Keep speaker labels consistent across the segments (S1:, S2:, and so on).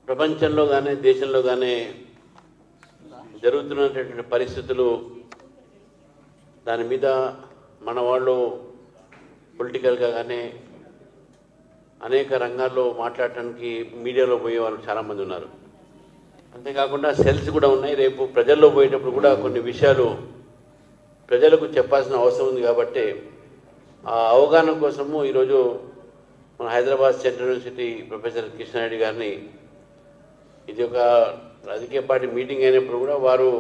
S1: ప్రపంచంలో కానీ దేశంలో కానీ జరుగుతున్నటువంటి పరిస్థితులు దాని మీద మన వాళ్ళు పొలిటికల్గా కానీ అనేక రంగాల్లో మాట్లాడటానికి మీడియాలో పోయే వాళ్ళు చాలామంది ఉన్నారు. అంతేకాకుండా సెల్స్ కూడా ఉన్నాయి. రేపు ప్రజల్లో పోయేటప్పుడు కూడా కొన్ని విషయాలు ప్రజలకు చెప్పాల్సిన అవసరం ఉంది. కాబట్టి ఆ అవగాహన కోసము ఈరోజు మన Hyderabad central university professor Krishna Reddy గారిని ఇది ఒక రాజకీయ పార్టీ మీటింగ్ అయినప్పుడు కూడా వారు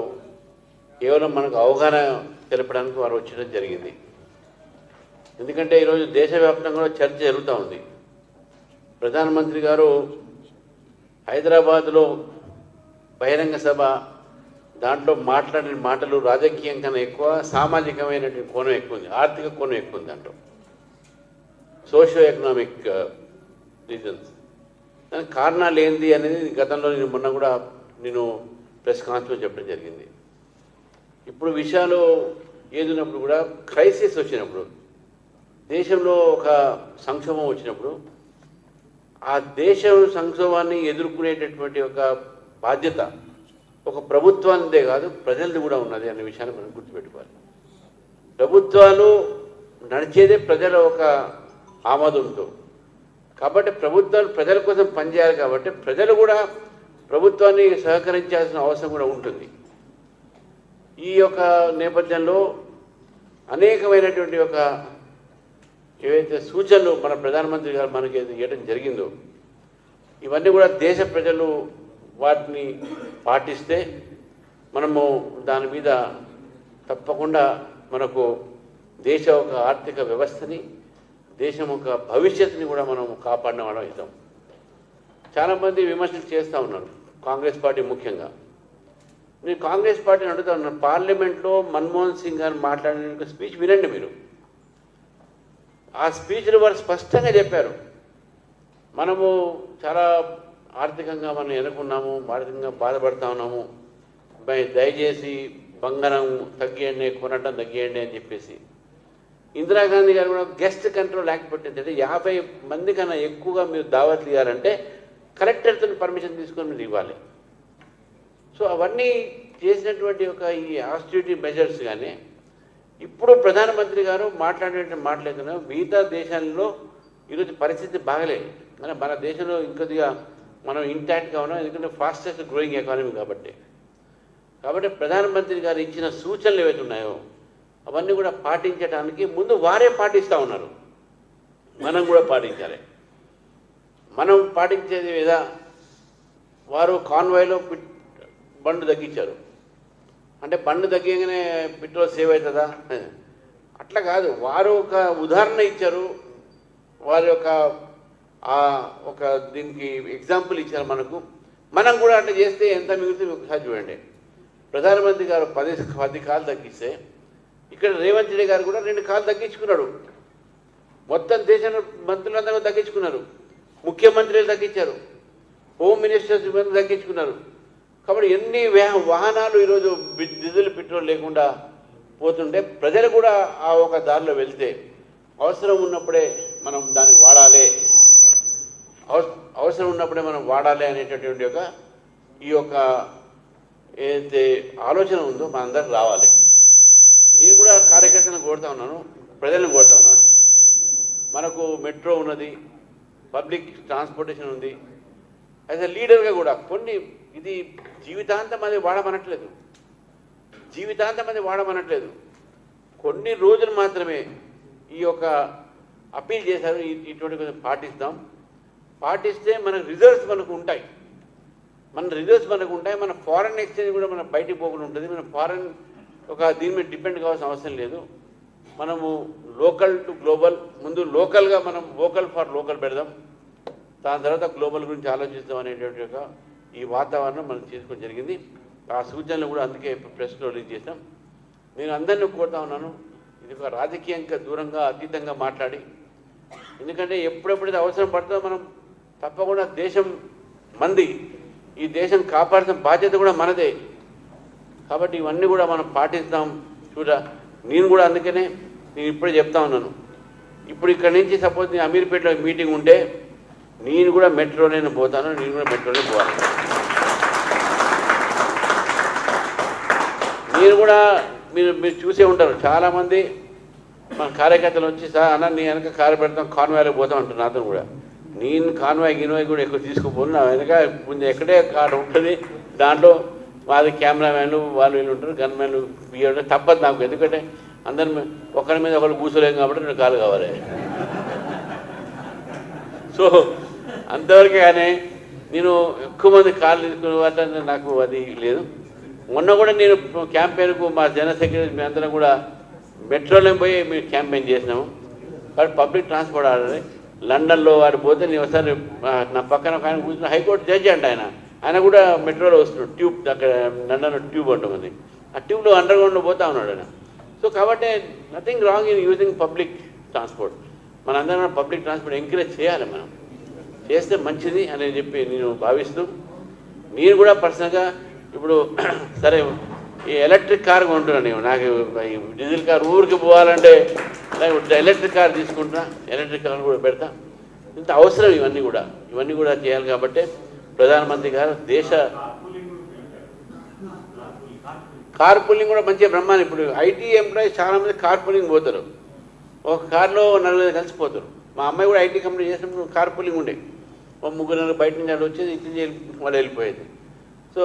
S1: కేవలం మనకు అవగాహన తెలపడానికి వారు వచ్చడం జరిగింది. ఎందుకంటే ఈరోజు దేశవ్యాప్తంగా చర్చ జరుగుతూ ఉంది. ప్రధానమంత్రి గారు హైదరాబాద్లో బహిరంగ సభ దాంట్లో మాట్లాడిన మాటలు రాజకీయం కన్నా ఎక్కువ సామాజికమైనటువంటి కోణం ఎక్కువ ఉంది, ఆర్థిక కోణం ఎక్కువ ఉంది. దాంట్లో సోషియో ఎకనామిక్ రీజన్స్, దానికి కారణాలు ఏంది అనేది గతంలో మొన్న కూడా నేను ప్రెస్ కాన్ఫరెన్స్ చెప్పడం జరిగింది. ఇప్పుడు విషయాలు ఏదున్నప్పుడు కూడా క్రైసిస్ వచ్చినప్పుడు, దేశంలో ఒక సంక్షోభం వచ్చినప్పుడు ఆ దేశ సంక్షోభాన్ని ఎదుర్కొనేటటువంటి ఒక బాధ్యత ఒక ప్రభుత్వానిదే కాదు ప్రజలది కూడా ఉన్నది అనే విషయాన్ని మనం గుర్తుపెట్టుకోవాలి. ప్రభుత్వాలు నడిచేదే ప్రజల ఒక ఆమోదంతో. కాబట్టి ప్రభుత్వాలు ప్రజల కోసం పనిచేయాలి. కాబట్టి ప్రజలు కూడా ప్రభుత్వాన్ని సహకరించాల్సిన అవసరం కూడా ఉంటుంది. ఈ యొక్క నేపథ్యంలో అనేకమైనటువంటి ఒక ఏవైతే సూచనలు మన ప్రధానమంత్రి గారు మనకి ఇవ్వడం జరిగిందో ఇవన్నీ కూడా దేశ ప్రజలు వాటిని పాటిస్తే మనము దాని మీద తప్పకుండా మనకు దేశ ఒక ఆర్థిక వ్యవస్థని, దేశం ఒక భవిష్యత్తుని కూడా మనం కాపాడిన వాళ్ళం అవుతాం. చాలామంది విమర్శలు చేస్తూ ఉన్నారు, కాంగ్రెస్ పార్టీ ముఖ్యంగా. నేను కాంగ్రెస్ పార్టీని అడుగుతా ఉన్నాను, పార్లమెంట్లో మన్మోహన్ సింగ్ గారు మాట్లాడిన స్పీచ్ వినండి మీరు. ఆ స్పీచ్లో వారు స్పష్టంగా చెప్పారు, మనము చాలా ఆర్థికంగా మనం ఎన్నుకున్నాము, ఆర్థికంగా బాధపడతా ఉన్నాము, దయచేసి బంగారం తగ్గియండి, కొనటం తగ్గియండి అని చెప్పేసి. ఇందిరాగాంధీ గారు కూడా గెస్ట్ కంట్రోల్ యాక్ట్ పెట్టిందంటే 50 మంది కన్నా ఎక్కువగా మీరు దావత్లు ఇవ్వాలంటే కలెక్టర్తో పర్మిషన్ తీసుకొని మీరు ఇవ్వాలి. సో అవన్నీ చేసినటువంటి ఒక ఈ ఆస్టిరిటీ మెజర్స్ కానీ ఇప్పుడు ప్రధానమంత్రి గారు మాట్లాడేటువంటి మాట్లాడుతున్నా మిగతా దేశాల్లో ఈరోజు పరిస్థితి బాగలేదు. మన దేశంలో ఇంకొద్దిగా మనం ఇంటాక్ట్గా ఉన్నాం, ఎందుకంటే ఫాస్టెస్ట్ గ్రోయింగ్ ఎకానమీ కాబట్టి. ప్రధానమంత్రి గారు ఇచ్చిన సూచనలు ఏవైతే ఉన్నాయో అవన్నీ కూడా పాటించడానికి ముందు వారే పాటిస్తూ ఉన్నారు, మనం కూడా పాటించాలి. మనం పాటించేది ఏదా, వారు కాన్వాయ్లో బండ్లు తగ్గించారు అంటే బండ్లు తగ్గగానే పెట్రోల్ సేవ్ అవుతుందా? అట్లా కాదు, వారు ఒక ఉదాహరణ ఇచ్చారు, వారి యొక్క ఒక దీనికి ఎగ్జాంపుల్ ఇచ్చారు మనకు. మనం కూడా అట్లా చేస్తే ఎంత మిగులుతుంది ఒకసారి చూడండి. ప్రధానమంత్రి గారు 10 కాలు తగ్గిస్తే ఇక్కడ రేవంత్ రెడ్డి గారు కూడా 2 కాలు తగ్గించుకున్నాడు. మొత్తం దేశంలో మంత్రులందరూ తగ్గించుకున్నారు, ముఖ్యమంత్రులు తగ్గించారు, హోమ్ మినిస్టర్స్ తగ్గించుకున్నారు. కాబట్టి ఎన్ని వాహనాలు ఈరోజు డీజిల్ పెట్రోల్ లేకుండా పోతుంటే ప్రజలు కూడా ఆ ఒక దారిలో వెళ్తే అవసరం ఉన్నప్పుడే మనం దాన్ని వాడాలి, అవసరం ఉన్నప్పుడే మనం వాడాలి అనేటటువంటి ఒక ఈ యొక్క ఏదైతే ఆలోచన ఉందో మనందరికి రావాలి. నేను కూడా కార్యకర్తలను కోరుతా ఉన్నాను, ప్రజలను కోరుతా ఉన్నాను. మనకు మెట్రో ఉన్నది, పబ్లిక్ ట్రాన్స్పోర్టేషన్ ఉంది. యాజ్ ఎ లీడర్గా కూడా కొన్ని ఇది జీవితాంతం అది వాడమనట్లేదు, కొన్ని రోజులు మాత్రమే ఈ యొక్క అప్పీల్ చేశారు. ఇటువంటి కొంచెం పాటిస్తే మన రిజల్ట్స్ మనకు ఉంటాయి, మన ఫారెన్ ఎక్స్చేంజ్ కూడా మన బయటికి పోకుండా ఉంటుంది. మన ఫారెన్ ఒక దీని మీద డిపెండ్ కావాల్సిన అవసరం లేదు. మనము లోకల్ టు గ్లోబల్, ముందు లోకల్గా మనం వోకల్ ఫర్ లోకల్ పెడదాం, దాని తర్వాత గ్లోబల్ గురించి ఆలోచిస్తాం అనేటువంటి ఒక ఈ వాతావరణం మనం చేసుకోవడం జరిగింది. ఆ సూచనలు కూడా అందుకే ప్రెస్లో రిలీజ్ చేస్తాం. నేను అందరినీ కోరుతా ఉన్నాను, ఇది ఒక రాజకీయంగా దూరంగా అతీతంగా మాట్లాడి, ఎందుకంటే ఎప్పుడెప్పుడైతే అవసరం పడుతుందో మనం తప్పకుండా దేశం మంది, ఈ దేశం కాపాడాల్సిన బాధ్యత కూడా మనదే. కాబట్టి ఇవన్నీ కూడా మనం పాటిస్తాం. నేను కూడా అందుకనే నేను ఇప్పుడే చెప్తా ఉన్నాను, ఇప్పుడు ఇక్కడ నుంచి సపోజ్ నేను అమీర్పేటలో మీటింగ్ ఉంటే నేను కూడా మెట్రోలోనే పోతాను, నేను కూడా మెట్రోనే పోవాలి. మీరు కూడా మీరు చూసే ఉంటారు, చాలామంది మన కార్యకర్తలు వచ్చి సార్ అన్న నీ వెనక కారు పెడతాం కాన్వాయ్లో పోతాం అంటారు. నాతో కూడా నేను కాన్వాయ్ కూడా ఎక్కువ తీసుకుపోను, నా వెనక కొంచెం ఎక్కడే కారు ఉంటుంది, దాంట్లో వాళ్ళ కెమెరామ్యాన్లు వాళ్ళు వీళ్ళు ఉంటారు, గన్మ్యాన్లు బియ్యం తప్పదు నాకు. ఎందుకంటే అందరి ఒకరి మీద ఒకరు కూర్చోలేం కాబట్టి 2 కార్లు కావాలి. సో అంతవరకే కానీ నేను ఎక్కువ మంది కార్లు తీసుకునే నాకు అది లేదు. మొన్న కూడా నేను క్యాంపెయిన్కు మా జనరల్ సెక్రటరీ మీ అందరం కూడా మెట్రోలో పోయి మేము క్యాంపెయిన్ చేసినాము. కాబట్టి పబ్లిక్ ట్రాన్స్పోర్ట్ ఆడాలి. లండన్లో వాడు పోతే నేను ఒకసారి నా పక్కన ఒక ఆయన కూర్చున్న హైకోర్టు జడ్జి అంట ఆయన కూడా మెట్రోలో వస్తున్నాడు. ట్యూబ్ అక్కడ లండన్లో ట్యూబ్ ఉంటుంది, ఆ ట్యూబ్లో అండర్ గ్రౌండ్లో పోతా ఉన్నాడు ఆయన. సో కాబట్టి nothing wrong in using public transport. మనందరం పబ్లిక్ ట్రాన్స్పోర్ట్ ఎంకరేజ్ చేయాలి, మనం చేస్తే మంచిది అని చెప్పి నేను భావిస్తూ, మీరు కూడా పర్సనల్గా ఇప్పుడు సరే ఈ ఎలక్ట్రిక్ కార్ కొంటున్నాను నేను. నాకు డీజిల్ కార్ ఊరికి పోవాలంటే ఎలక్ట్రిక్ కార్ తీసుకుంటున్నా, ఎలక్ట్రిక్ కార్ కూడా పెడతా. ఇంత అవసరం ఇవన్నీ కూడా చేయాలి. కాబట్టి ప్రధానమంత్రి గారు దేశ కార్ పూలింగ్ కూడా మంచిగా బ్రహ్మాండం. ఇప్పుడు ఐటీ ఎంప్లాయీస్ చాలామంది కార్ పూలింగ్ పోతారు, ఒక కార్లో 4 కలిసిపోతారు. మా అమ్మాయి కూడా ఐటీ కంపెనీ చేసినప్పుడు కార్ పూలింగ్ ఉండే, 3 బయట నుంచి అక్కడ వచ్చేది, ఇటు వాళ్ళు వెళ్ళిపోయేది. సో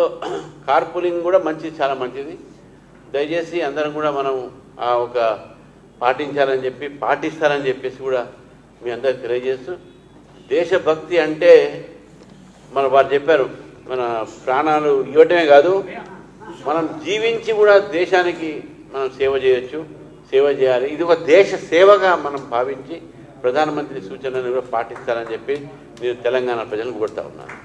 S1: కార్ పూలింగ్ కూడా మంచిది, చాలా మంచిది. దయచేసి అందరం కూడా మనం ఆ ఒక పాటిస్తారని చెప్పేసి కూడా మీ అందరికి తెలియజేస్తూ, దేశభక్తి అంటే మన వారు చెప్పారు, మన ప్రాణాలు ఇవ్వటమే కాదు, మనం జీవించి కూడా దేశానికి మనం సేవ చేయాలి. ఇది ఒక దేశ సేవగా మనం భావించి ప్రధానమంత్రి సూచనలు కూడా పాటిస్తారని చెప్పి నేను తెలంగాణ ప్రజలను కోరుతా ఉన్నాను.